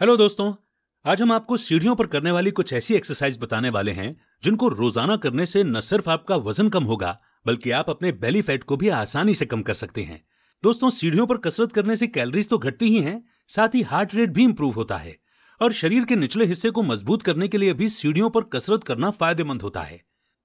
Hello दोस्तों। आज हम आपको सीढ़ियों पर करने वाली कुछ ऐसी एक्सरसाइज बताने वाले हैं जिनको रोजाना करने से न सिर्फ आपका वजन कम होगा बल्कि आप अपने बेली फैट को भी आसानी से कम कर सकते हैं। दोस्तों, सीढ़ियों पर कसरत करने से कैलोरीज तो घटती ही हैं, साथ ही हार्ट रेट भी इंप्रूव होता है और शरीर के निचले हिस्से को मजबूत करने के लिए भी सीढ़ियों पर कसरत करना फायदेमंद होता है।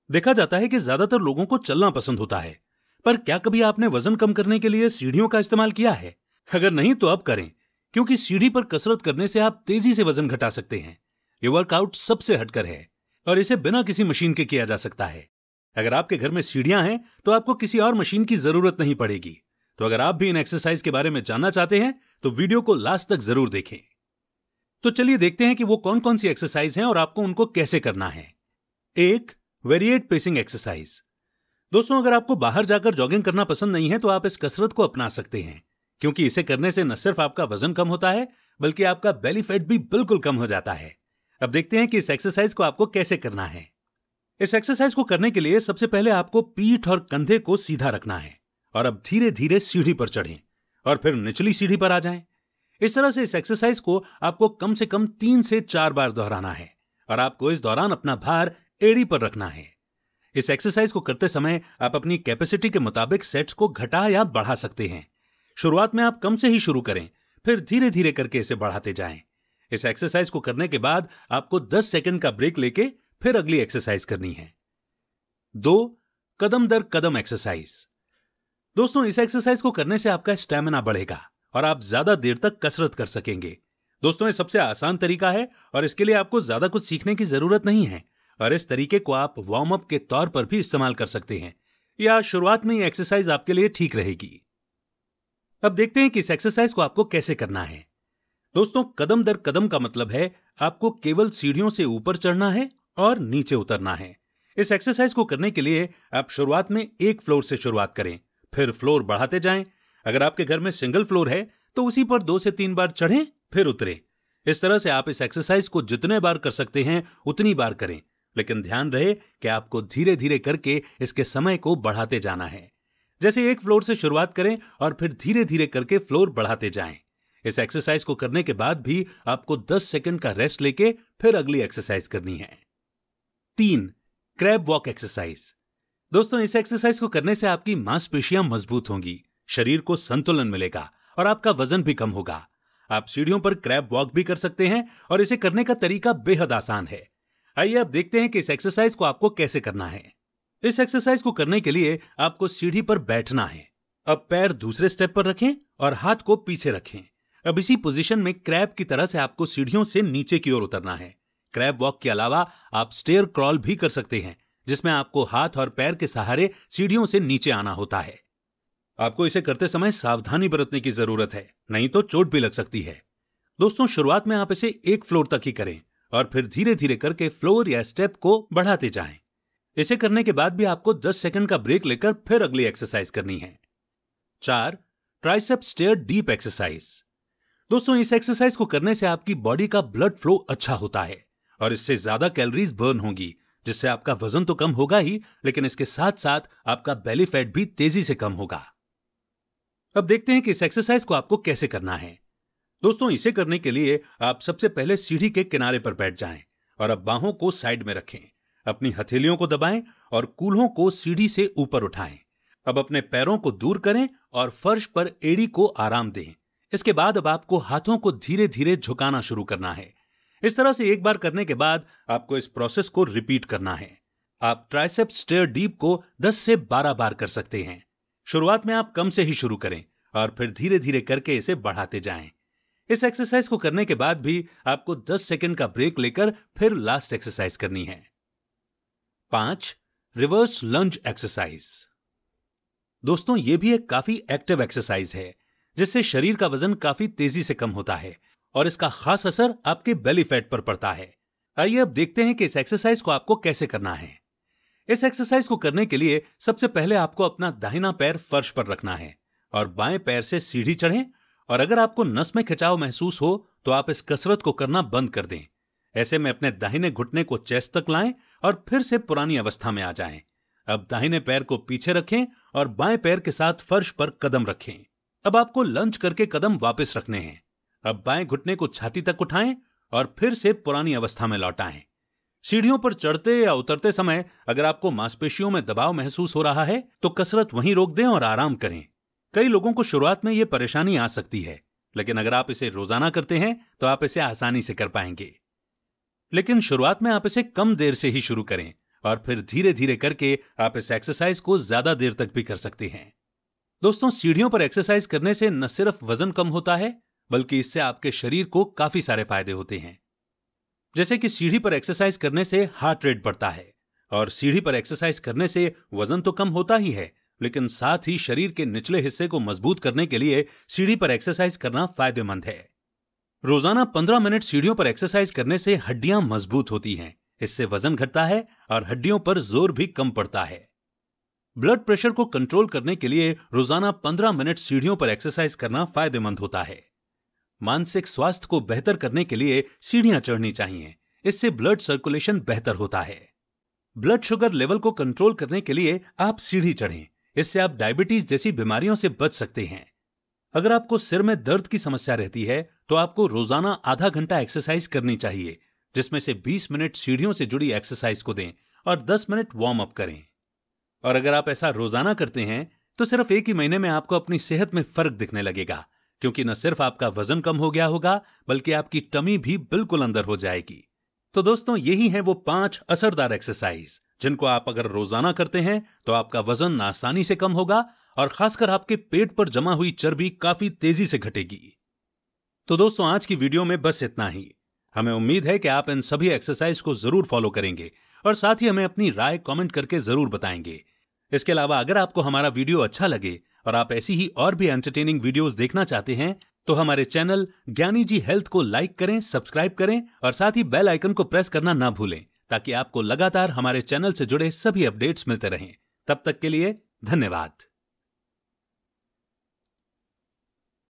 देखा जाता है कि ज्यादातर लोगों को चलना पसंद होता है, पर क्या कभी आपने वजन कम करने के लिए सीढ़ियों का इस्तेमाल किया है? अगर नहीं तो अब करें, क्योंकि सीढ़ी पर कसरत करने से आप तेजी से वजन घटा सकते हैं। ये वर्कआउट सबसे हटकर है और इसे बिना किसी मशीन के किया जा सकता है। अगर आपके घर में सीढ़ियां हैं तो आपको किसी और मशीन की जरूरत नहीं पड़ेगी। तो अगर आप भी इन एक्सरसाइज के बारे में जानना चाहते हैं तो वीडियो को लास्ट तक जरूर देखें। तो चलिए देखते हैं कि वो कौन कौन सी एक्सरसाइज हैं और आपको उनको कैसे करना है। 1. Variate pacing exercise. दोस्तों, अगर आपको बाहर जाकर जॉगिंग करना पसंद नहीं है तो आप इस कसरत को अपना सकते हैं, क्योंकि इसे करने से न सिर्फ आपका वजन कम होता है बल्कि आपका बेली फैट भी बिल्कुल कम हो जाता है। अब देखते हैं कि इस एक्सरसाइज को आपको कैसे करना है। इस एक्सरसाइज को करने के लिए सबसे पहले आपको पीठ और कंधे को सीधा रखना है और अब धीरे धीरे सीढ़ी पर चढ़ें और फिर निचली सीढ़ी पर आ जाएं। इस तरह से इस एक्सरसाइज को आपको कम से कम 3 से 4 बार दोहराना है और आपको इस दौरान अपना भार एड़ी पर रखना है। इस एक्सरसाइज को करते समय आप अपनी कैपेसिटी के मुताबिक सेट्स को घटा या बढ़ा सकते हैं। शुरुआत में आप कम से ही शुरू करें, फिर धीरे धीरे करके इसे बढ़ाते जाएं। इस एक्सरसाइज को करने के बाद आपको 10 सेकंड का ब्रेक लेके फिर अगली एक्सरसाइज करनी है। 2. कदम दर कदम एक्सरसाइज। दोस्तों, इस एक्सरसाइज को करने से आपका स्टैमिना बढ़ेगा और आप ज्यादा देर तक कसरत कर सकेंगे। दोस्तों, ये सबसे आसान तरीका है और इसके लिए आपको ज्यादा कुछ सीखने की जरूरत नहीं है और इस तरीके को आप वार्म अप के तौर पर भी इस्तेमाल कर सकते हैं या शुरुआत में ये एक्सरसाइज आपके लिए ठीक रहेगी। अब देखते हैं कि इस एक्सरसाइज को आपको कैसे करना है। दोस्तों, कदम दर कदम का मतलब है आपको केवल सीढ़ियों से ऊपर चढ़ना है और नीचे उतरना है। इस एक्सरसाइज को करने के लिए आप शुरुआत में एक फ्लोर से शुरुआत करें, फिर फ्लोर बढ़ाते जाएं। अगर आपके घर में सिंगल फ्लोर है तो उसी पर 2 से 3 बार चढ़ें फिर उतरें। इस तरह से आप इस एक्सरसाइज को जितने बार कर सकते हैं उतनी बार करें, लेकिन ध्यान रहे कि आपको धीरे धीरे करके इसके समय को बढ़ाते जाना है। जैसे एक फ्लोर से शुरुआत करें और फिर धीरे धीरे करके फ्लोर बढ़ाते जाएं। इस एक्सरसाइज को करने के बाद भी आपको 10 सेकंड का रेस्ट लेके फिर अगली एक्सरसाइज करनी है। 3. Crab walk exercise. दोस्तों, इस एक्सरसाइज को करने से आपकी मांसपेशियां मजबूत होंगी, शरीर को संतुलन मिलेगा और आपका वजन भी कम होगा। आप सीढ़ियों पर क्रैब वॉक भी कर सकते हैं और इसे करने का तरीका बेहद आसान है। आइए अब देखते हैं कि इस एक्सरसाइज को आपको कैसे करना है। इस एक्सरसाइज को करने के लिए आपको सीढ़ी पर बैठना है। अब पैर दूसरे स्टेप पर रखें और हाथ को पीछे रखें। अब इसी पोजीशन में क्रैब की तरह से आपको सीढ़ियों से नीचे की ओर उतरना है। क्रैब वॉक के अलावा आप स्टेयर क्रॉल भी कर सकते हैं, जिसमें आपको हाथ और पैर के सहारे सीढ़ियों से नीचे आना होता है। आपको इसे करते समय सावधानी बरतने की जरूरत है, नहीं तो चोट भी लग सकती है। दोस्तों, शुरुआत में आप इसे एक फ्लोर तक ही करें और फिर धीरे धीरे करके फ्लोर या स्टेप को बढ़ाते जाएं। इसे करने के बाद भी आपको 10 सेकंड का ब्रेक लेकर फिर अगली एक्सरसाइज करनी है। 4. Tricep stair dip exercise. दोस्तों, इस एक्सरसाइज को करने से आपकी बॉडी का ब्लड फ्लो अच्छा होता है और इससे ज्यादा कैलोरीज बर्न होंगी, जिससे आपका वजन तो कम होगा ही, लेकिन इसके साथ साथ आपका बेली फैट भी तेजी से कम होगा। अब देखते हैं कि इस एक्सरसाइज को आपको कैसे करना है। दोस्तों, इसे करने के लिए आप सबसे पहले सीढ़ी के किनारे पर बैठ जाएं और अब बाहों को साइड में रखें। अपनी हथेलियों को दबाएं और कूल्हों को सीढ़ी से ऊपर उठाएं। अब अपने पैरों को दूर करें और फर्श पर एड़ी को आराम दें। इसके बाद अब आपको हाथों को धीरे धीरे झुकाना शुरू करना है। इस तरह से एक बार करने के बाद आपको इस प्रोसेस को रिपीट करना है। आप ट्राइसेप स्टेयर डीप को 10 से 12 बार कर सकते हैं। शुरुआत में आप कम से ही शुरू करें और फिर धीरे धीरे करके इसे बढ़ाते जाएं। इस एक्सरसाइज को करने के बाद भी आपको 10 सेकंड का ब्रेक लेकर फिर लास्ट एक्सरसाइज करनी है। 5. रिवर्स लंज एक्सरसाइज। दोस्तों, यह भी एक काफी एक्टिव एक्सरसाइज है, जिससे शरीर का वजन काफी तेजी से कम होता है और इसका खास असर आपके बेली फैट पर पड़ता है। आइए अब देखते हैं कि इस एक्सरसाइज को आपको कैसे करना है। इस एक्सरसाइज को करने के लिए सबसे पहले आपको अपना दाहिना पैर फर्श पर रखना है और बाएं पैर से सीढ़ी चढ़ें और अगर आपको नस में खिंचाव महसूस हो तो आप इस कसरत को करना बंद कर दें। ऐसे में अपने दाहिने घुटने को चेस्ट तक लाएं और फिर से पुरानी अवस्था में आ जाएं। अब दाहिने पैर को पीछे रखें और बाएं पैर के साथ फर्श पर कदम रखें। अब आपको लंज करके कदम वापस रखने हैं। अब बाएं घुटने को छाती तक उठाएं और फिर से पुरानी अवस्था में लौटाएं। सीढ़ियों पर चढ़ते या उतरते समय अगर आपको मांसपेशियों में दबाव महसूस हो रहा है तो कसरत वहीं रोक दें और आराम करें। कई लोगों को शुरुआत में यह परेशानी आ सकती है, लेकिन अगर आप इसे रोजाना करते हैं तो आप इसे आसानी से कर पाएंगे। लेकिन शुरुआत में आप इसे कम देर से ही शुरू करें और फिर धीरे धीरे करके आप इस एक्सरसाइज को ज्यादा देर तक भी कर सकते हैं। दोस्तों, सीढ़ियों पर एक्सरसाइज करने से न सिर्फ वजन कम होता है, बल्कि इससे आपके शरीर को काफी सारे फायदे होते हैं। जैसे कि सीढ़ी पर एक्सरसाइज करने से हार्ट रेट बढ़ता है, और सीढ़ी पर एक्सरसाइज करने से वजन तो कम होता ही है, लेकिन साथ ही शरीर के निचले हिस्से को मजबूत करने के लिए सीढ़ी पर एक्सरसाइज करना फायदेमंद है। रोजाना 15 मिनट सीढ़ियों पर एक्सरसाइज करने से हड्डियां मजबूत होती हैं, इससे वजन घटता है और हड्डियों पर जोर भी कम पड़ता है। ब्लड प्रेशर को कंट्रोल करने के लिए रोजाना 15 मिनट सीढ़ियों पर एक्सरसाइज करना फायदेमंद होता है। मानसिक स्वास्थ्य को बेहतर करने के लिए सीढ़ियां चढ़नी चाहिए, इससे ब्लड सर्कुलेशन बेहतर होता है। ब्लड शुगर लेवल को कंट्रोल करने के लिए आप सीढ़ी चढ़ें, इससे आप डायबिटीज जैसी बीमारियों से बच सकते हैं। अगर आपको सिर में दर्द की समस्या रहती है तो आपको रोजाना आधा घंटा एक्सरसाइज करनी चाहिए, जिसमें से 20 मिनट सीढ़ियों से जुड़ी एक्सरसाइज को दें और 10 मिनट वार्म अप करें। और अगर आप ऐसा रोजाना करते हैं तो सिर्फ एक ही महीने में आपको अपनी सेहत में फर्क दिखने लगेगा, क्योंकि न सिर्फ आपका वजन कम हो गया होगा, बल्कि आपकी टमी भी बिल्कुल अंदर हो जाएगी। तो दोस्तों, यही हैं वो 5 असरदार एक्सरसाइज जिनको आप अगर रोजाना करते हैं तो आपका वजन आसानी से कम होगा और खासकर आपके पेट पर जमा हुई चर्बी काफी तेजी से घटेगी। तो दोस्तों, आज की वीडियो में बस इतना ही। हमें उम्मीद है कि आप इन सभी एक्सरसाइज को जरूर फॉलो करेंगे और साथ ही हमें अपनी राय कमेंट करके जरूर बताएंगे। इसके अलावा अगर आपको हमारा वीडियो अच्छा लगे और आप ऐसी ही और भी एंटरटेनिंग वीडियोस देखना चाहते हैं तो हमारे चैनल ज्ञानी जी हेल्थ को लाइक करें, सब्सक्राइब करें और साथ ही बेल आइकन को प्रेस करना ना भूलें, ताकि आपको लगातार हमारे चैनल से जुड़े सभी अपडेट्स मिलते रहें। तब तक के लिए धन्यवाद।